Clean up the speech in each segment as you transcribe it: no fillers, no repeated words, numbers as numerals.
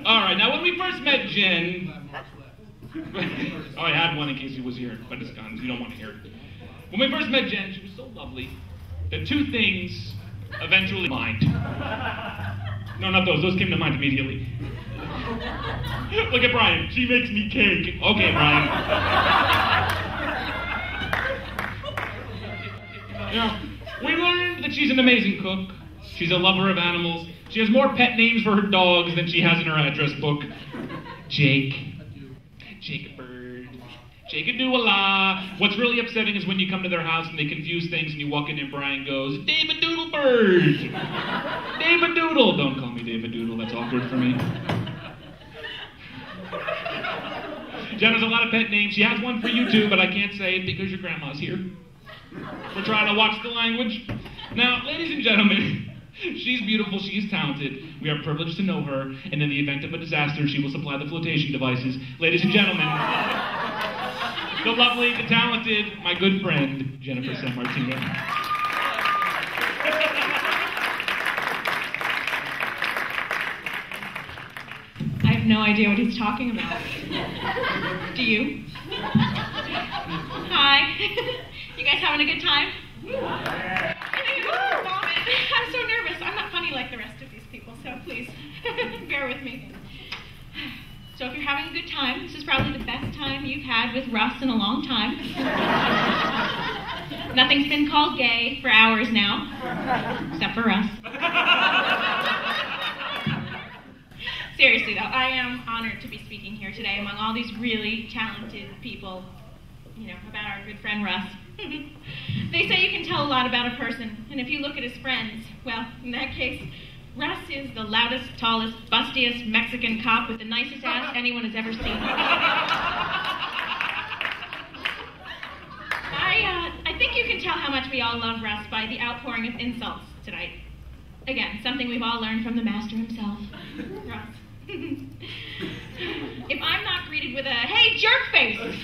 All right, now when we first met Jenn... oh, I had one in case he was here, but it's gone. You don't want to hear it. When we first met Jenn, she was so lovely that two things eventually mind. No, not those. Those came to mind immediately. Look at Brian. She makes me cake. Okay, Brian. Yeah. We learned that she's an amazing cook. She's a lover of animals. She has more pet names for her dogs than she has in her address book. Jake. Jake Bird. Jake a do-a-la. What's really upsetting is when you come to their house and they confuse things and you walk in and Brian goes, David Doodle Bird. David Doodle. Don't call me David Doodle. That's awkward for me. Jenn has a lot of pet names. She has one for you too, but I can't say it because your grandma's here. We're trying to watch the language. Now, ladies and gentlemen, she's beautiful, she's talented. We are privileged to know her, and in the event of a disaster, she will supply the flotation devices. Ladies and gentlemen, the lovely, the talented, my good friend, Jennifer San Martino. I have no idea what he's talking about. Do you? Hi. You guys having a good time? I'm so nervous. I'm not funny like the rest of these people, so please, bear with me. So if you're having a good time, this is probably the best time you've had with Russ in a long time. Nothing's been called gay for hours now, except for Russ. Seriously though, I am honored to be speaking here today among all these really talented people, you know, about our good friend Russ. They say you can tell a lot about a person, and if you look at his friends, well, in that case, Russ is the loudest, tallest, bustiest Mexican cop with the nicest ass anyone has ever seen. I think you can tell how much we all love Russ by the outpouring of insults tonight. Again, something we've all learned from the master himself, Russ. If I'm not greeted with a, hey, jerkface,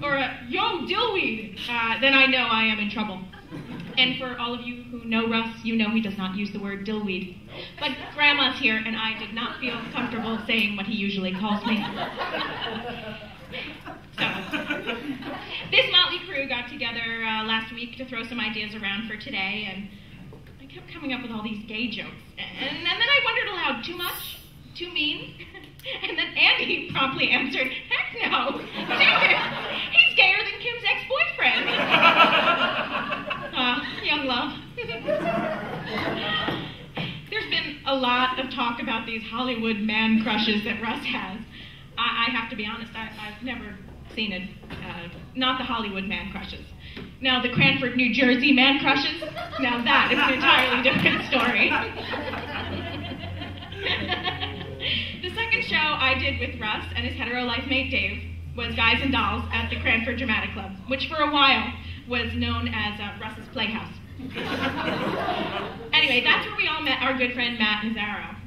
or a, yo, dillweed, then I know I am in trouble. And for all of you who know Russ, you know he does not use the word dillweed. But Grandma's here, and I did not feel comfortable saying what he usually calls me. So, this motley crew got together last week to throw some ideas around for today, and I kept coming up with all these gay jokes. And then I wondered aloud, too much? Too mean? And then Andy promptly answered, heck no. David, he's gayer than Kim's ex-boyfriend. Young love. There's been a lot of talk about these Hollywood man crushes that Russ has. I have to be honest, I've never seen it. Not the Hollywood man crushes. Now, the Cranford, New Jersey man crushes, now that is an entirely different story. The second show I did with Russ and his hetero life mate Dave was Guys and Dolls at the Cranford Dramatic Club, which for a while was known as Russ's Playhouse. Anyway, that's where we all met our good friend Matt and Zara.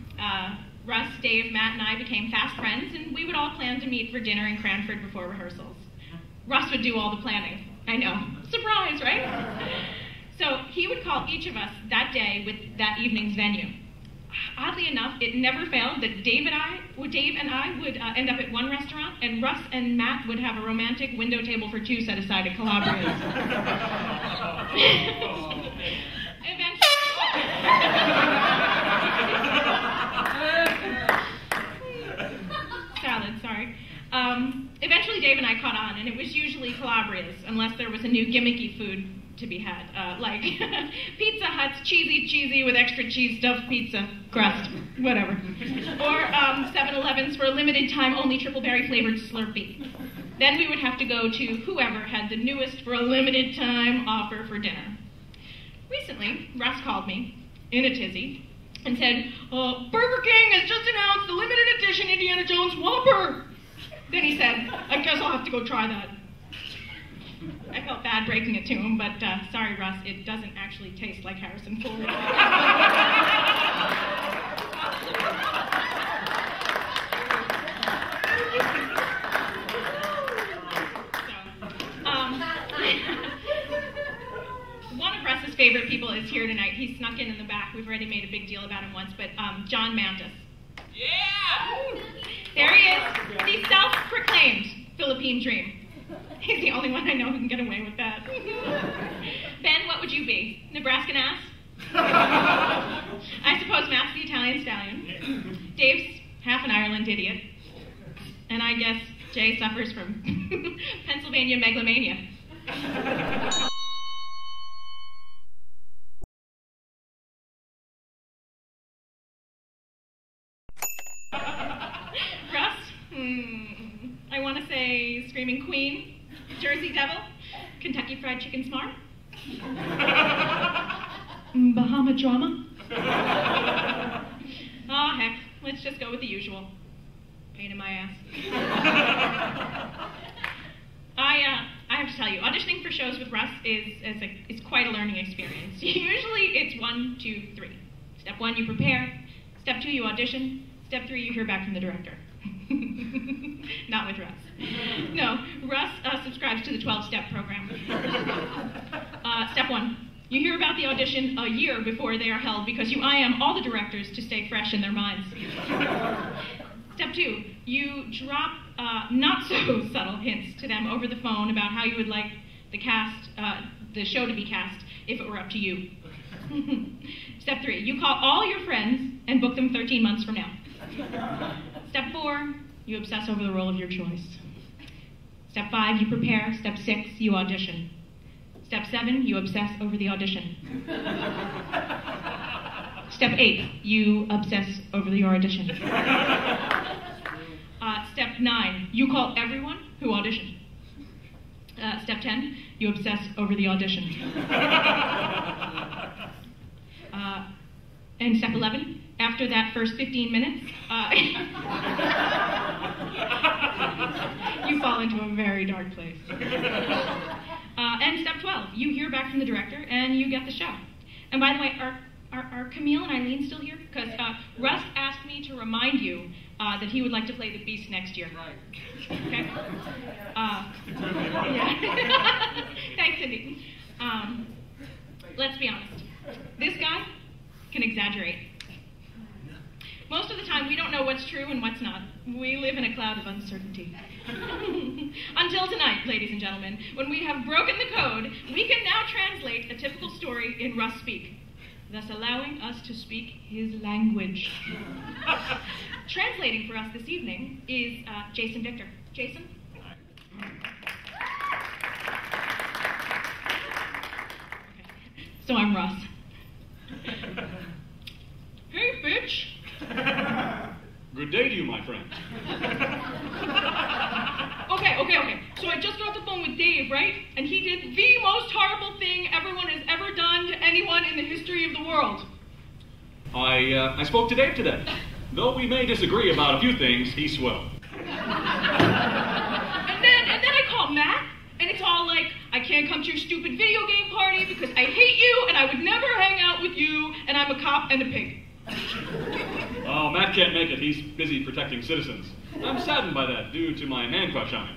Russ, Dave, Matt, and I became fast friends, and we would all plan to meet for dinner in Cranford before rehearsals. Russ would do all the planning. I know. Surprise, right? So he would call each of us that day with that evening's venue. Oddly enough, it never failed that Dave and I would end up at one restaurant, and Russ and Matt would have a romantic window table for two set aside at Calabria's. Eventually Dave and I caught on, and it was usually Calabria's, unless there was a new gimmicky food to be had, like Pizza Hut's cheesy with extra cheese stuffed pizza crust, whatever. Or 7-Eleven's for a limited time only triple berry flavored Slurpee. Then we would have to go to whoever had the newest for a limited time offer for dinner. Recently, Russ called me, in a tizzy, and said, Burger King has just announced the limited edition Indiana Jones Whopper. Then he said, I guess I'll have to go try that. I felt bad breaking it to him, but sorry, Russ, it doesn't actually taste like Harrison Ford. One of Russ's favorite people is here tonight. He snuck in the back. We've already made a big deal about him once, but John Mantis. Yeah! Acclaimed Philippine Dream. He's the only one I know who can get away with that. Ben, what would you be? Nebraskan ass? I suppose Matt's the Italian stallion. Dave's half an Ireland idiot. And I guess Jay suffers from Pennsylvania megalomania. Russ? I want to say Screaming Queen, Jersey Devil, Kentucky Fried Chicken Smart, Bahama Drama. Oh, heck, let's just go with the usual. Pain in my ass. I have to tell you, auditioning for shows with Russ is quite a learning experience. Usually it's 1, 2, 3. Step 1, you prepare. Step 2, you audition. Step 3, you hear back from the director. Not with Russ. No, Russ subscribes to the 12-step program. Step 1, you hear about the audition a year before they are held because you IM all the directors to stay fresh in their minds. Step 2, you drop not-so-subtle hints to them over the phone about how you would like the show to be cast if it were up to you. Step 3, you call all your friends and book them 13 months from now. Step 4, you obsess over the role of your choice. Step 5, you prepare. Step 6, you audition. Step 7, you obsess over the audition. Step 8, you obsess over your audition. Step 9, you call everyone who auditioned. Step 10, you obsess over the audition. And step 11, after that first 15 minutes, you fall into a very dark place. And step 12, you hear back from the director and you get the show. And by the way, are Camille and Eileen still here? Because Russ asked me to remind you that he would like to play the Beast next year. Right. Okay? Yeah. Thanks, Cindy. Let's be honest. This guy can exaggerate. Most of the time, we don't know what's true and what's not. We live in a cloud of uncertainty. Until tonight, ladies and gentlemen, when we have broken the code, we can now translate a typical story in Russ speak, thus allowing us to speak his language. Translating for us this evening is Jason Victor. Jason? Okay. So I'm Russ. Hey, bitch! Good day to you, my friend. Okay. So I just got off the phone with Dave, right? And he did the most horrible thing everyone has ever done to anyone in the history of the world. I spoke to Dave today. Though we may disagree about a few things, he's swell. And then I call Matt, and it's all like, I can't come to your stupid video game party because I hate you, and I would never hang out with you, and I'm a cop and a pig. Oh, Matt can't make it. He's busy protecting citizens. I'm saddened by that, due to my man crush on him.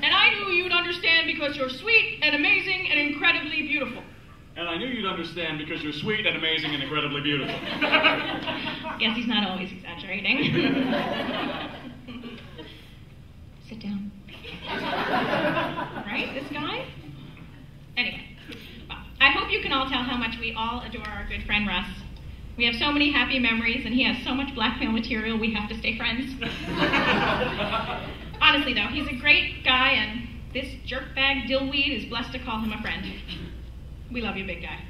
And I knew you'd understand because you're sweet and amazing and incredibly beautiful. And I knew you'd understand because you're sweet and amazing and incredibly beautiful. Guess he's not always exaggerating. Sit down. Right, this guy? Anyway, well, I hope you can all tell how much we all adore our good friend Russ. We have so many happy memories, and he has so much blackmail material, we have to stay friends. Honestly, though, he's a great guy, and this jerkbag dillweed is blessed to call him a friend. We love you, big guy.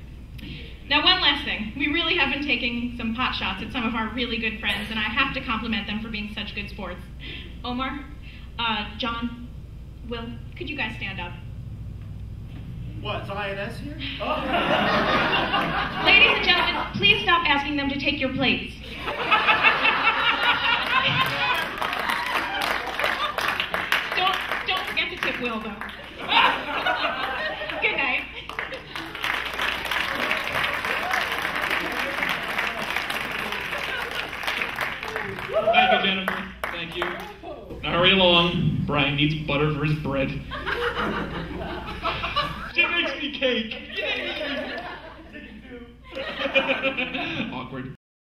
Now, one last thing. We really have been taking some pot shots at some of our really good friends, and I have to compliment them for being such good sports. Omar, John, Will, could you guys stand up? What, is INS here? Oh. Ladies and gentlemen, please stop asking them to take your plates. Don't forget to tip Will, though. Good night. Thank you, Jennifer. Thank you. Now hurry along. Brian needs butter for his bread. She makes me cake. Yay! Awkward.